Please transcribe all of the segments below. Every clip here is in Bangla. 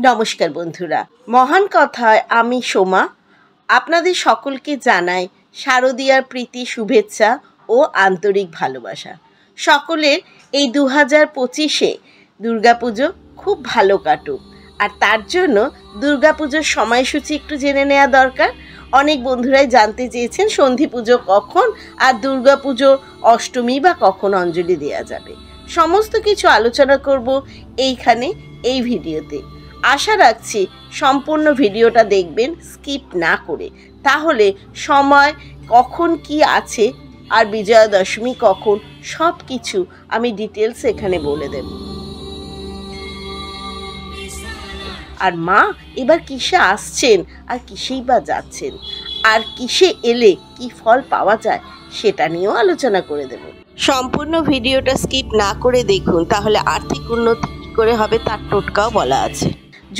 নমস্কার বন্ধুরা, মহান কথায় আমি সোমা আপনাদের সকলকে জানাই শারদীয়ার প্রীতি, শুভেচ্ছা ও আন্তরিক ভালোবাসা। সকলের এই 2025-এ দুর্গাপুজো খুব ভালো কাটুক, আর তার জন্য দুর্গাপুজোর সময়সূচি একটু জেনে নেওয়া দরকার। অনেক বন্ধুরাই জানতে চেয়েছেন সন্ধি পুজো কখন আর দুর্গাপুজো অষ্টমী বা কখন অঞ্জলি দেওয়া যাবে। সমস্ত কিছু আলোচনা করব এইখানে, এই ভিডিওতে। আশা রাখছি সম্পূর্ণ ভিডিওটা দেখবেন স্কিপ না করে, তাহলে সময় কখন কি আছে আর বিজয়া দশমী কখন সব কিছু আমি ডিটেলস এখানে বলে দেব। আর মা এবার কিসে আসছেন আর কিসেই বা যাচ্ছেন, আর কিসে এলে কি ফল পাওয়া যায় সেটা নিয়েও আলোচনা করে দেব। সম্পূর্ণ ভিডিওটা স্কিপ না করে দেখুন, তাহলে আর্থিক উন্নতি কী করে হবে তার টোটকাও বলা আছে।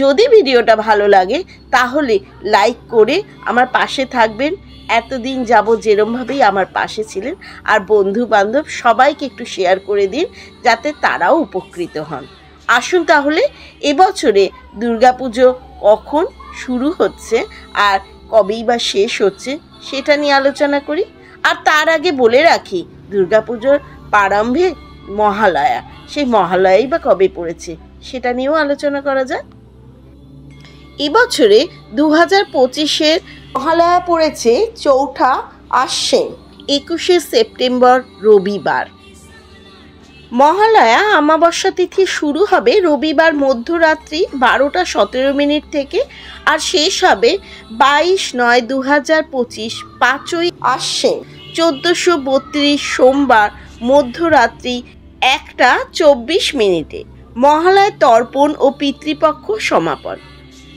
যদি ভিডিওটা ভালো লাগে তাহলে লাইক করে আমার পাশে থাকবেন। এতদিন যাবৎ যেরমভাবেই আমার পাশে ছিলেন, আর বন্ধু বান্ধব সবাইকে একটু শেয়ার করে দিন যাতে তারাও উপকৃত হন। আসুন তাহলে এবছরে দুর্গাপুজো কখন শুরু হচ্ছে আর কবেই বা শেষ হচ্ছে সেটা নিয়ে আলোচনা করি। আর তার আগে বলে রাখি, দুর্গাপুজোর প্রারম্ভে মহালয়া, সেই মহালয়াই বা কবে পড়েছে সেটা নিয়েও আলোচনা করা যায়। এবছরে 2025-এর মহালয়া পড়েছে 4ঠা আশ্বিন, 21শে সেপ্টেম্বর রবিবার। মহালয়া অমাবস্যা তিথি শুরু হবে রবিবার মধ্যরাত্রি 12টা 17 মিনিট থেকে, আর শেষ হবে 22/9/2025 5ই আশ্বিন 1432 সোমবার মধ্যরাত্রি 1টা 24 মিনিটে। মহালয়ার তর্পণ ও পিতৃপক্ষ সমাপন।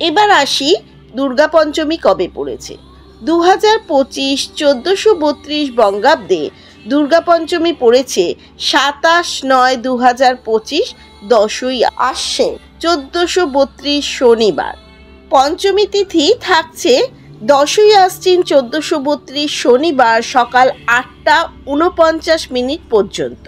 এবার আসি দুর্গা পঞ্চমী কবে পড়েছে। 2025 1432 বঙ্গাব্দে দুর্গা পঞ্চমী পড়েছে 27/9/2025 10ই আশ্বিন 1432 শনিবার। পঞ্চমী তিথি থাকছে 10ই আশ্বিন 1432 শনিবার সকাল 8টা 49 মিনিট পর্যন্ত।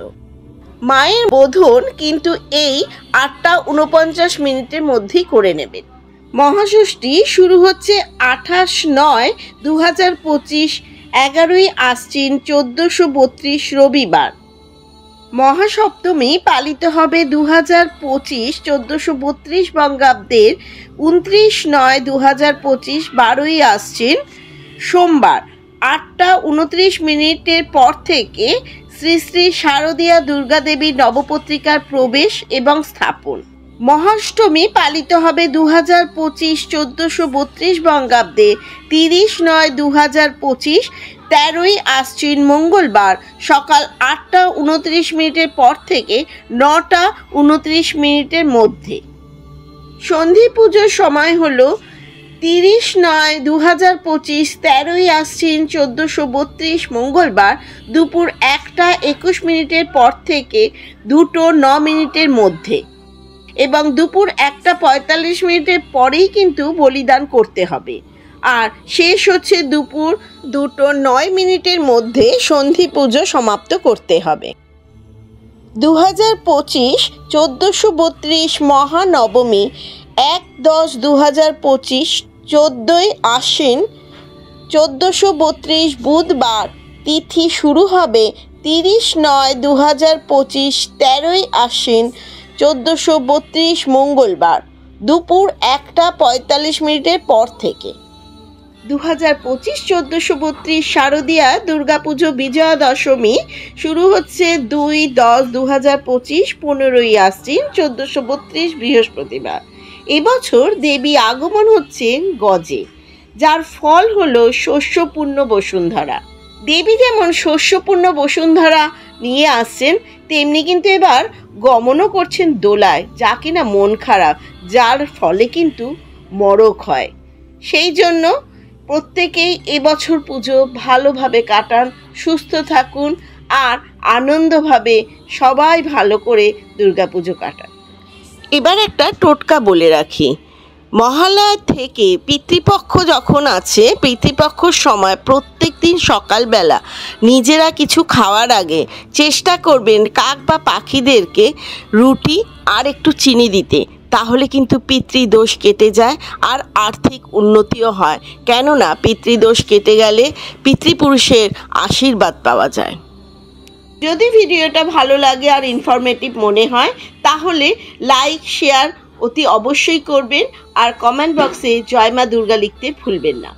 মায়ের বোধন কিন্তু এই 8টা 49 মিনিটের মধ্যেই করে নেবেন। মহাষষ্ঠী শুরু হচ্ছে 28/9/2025 11ই আশ্বিন 1432 রবিবার। মহাসপ্তমী পালিত হবে 2025 1432 বঙ্গাব্দের 29/9/2025 12ই আশ্বিন সোমবার 8টা 29 মিনিটের পর থেকে শ্রী শ্রী শারদীয়া দুর্গা দেবীর নবপত্রিকার প্রবেশ এবং স্থাপন। মহাষ্টমী পালিত হবে 2025 1432 বঙ্গাব্দে 30/9/2025 13ই আশ্বিন মঙ্গলবার সকাল 8টা 29 মিনিটের পর থেকে 9টা 29 মিনিটের মধ্যে। সন্ধি পুজোর সময় হলো 30/9/2025 13ই আশ্বিন 1432 মঙ্গলবার দুপুর 1টা 21 মিনিটের পর থেকে 2টো 9 মিনিটের মধ্যে, এবং দুপুর 1টা 45 মিনিটের পরেই কিন্তু বলিদান করতে হবে। আর শেষ হচ্ছে দুপুর 2টো 9 মিনিটের মধ্যে সন্ধি পুজো সমাপ্ত করতে হবে। 2025 1432 মহানবমী 1/10/2025 14ই আশ্বিন 1432 বুধবার। তিথি শুরু হবে 30/9/2025 13ই আশ্বিন 1432 মঙ্গলবার দুপুর 1টা 45 মিনিটের পর থেকে। 2025 1432 শারদীয়া দুর্গাপুজো বিজয়া দশমী শুরু হচ্ছে 2/10/2025 15ই আশ্বিন 1432 বৃহস্পতিবার। এবছর দেবী আগমন হচ্ছেন গজে, যার ফল হলো শস্যপূর্ণ বসুন্ধরা। দেবী যেমন শস্যপূর্ণ বসুন্ধরা নিয়ে আসছেন, তেমনি কিন্তু এবার গমনও করছেন দোলায়, যা কিনা মন খারাপ, যার ফলে কিন্তু মরক হয়। সেই জন্য প্রত্যেকেই এবছর পুজো ভালোভাবে কাটান, সুস্থ থাকুন আর আনন্দভাবে সবাই ভালো করে দুর্গাপুজো কাটান। এবার একটা টোটকা বলে রাখি, মহালয়া থেকে পিতৃপক্ষ যখন আছে, পিতৃপক্ষর সময় প্রত্যেক দিন সকালবেলা নিজেরা কিছু খাওয়ার আগে চেষ্টা করবেন কাক বা পাখিদেরকে রুটি আর একটু চিনি দিতে, তাহলে কিন্তু পিতৃদোষ কেটে যায় আর আর্থিক উন্নতিও হয়, কেননা পিতৃদোষ কেটে গেলে পিতৃপুরুষের আশীর্বাদ পাওয়া যায়। যদি ভিডিওটা ভালো লাগে আর ইনফরমেটিভ মনে হয় তাহলে লাইক শেয়ার অতি অবশ্যই করবেন আর কমেন্ট বক্সে জয় মা দুর্গা লিখতে ভুলবেন না।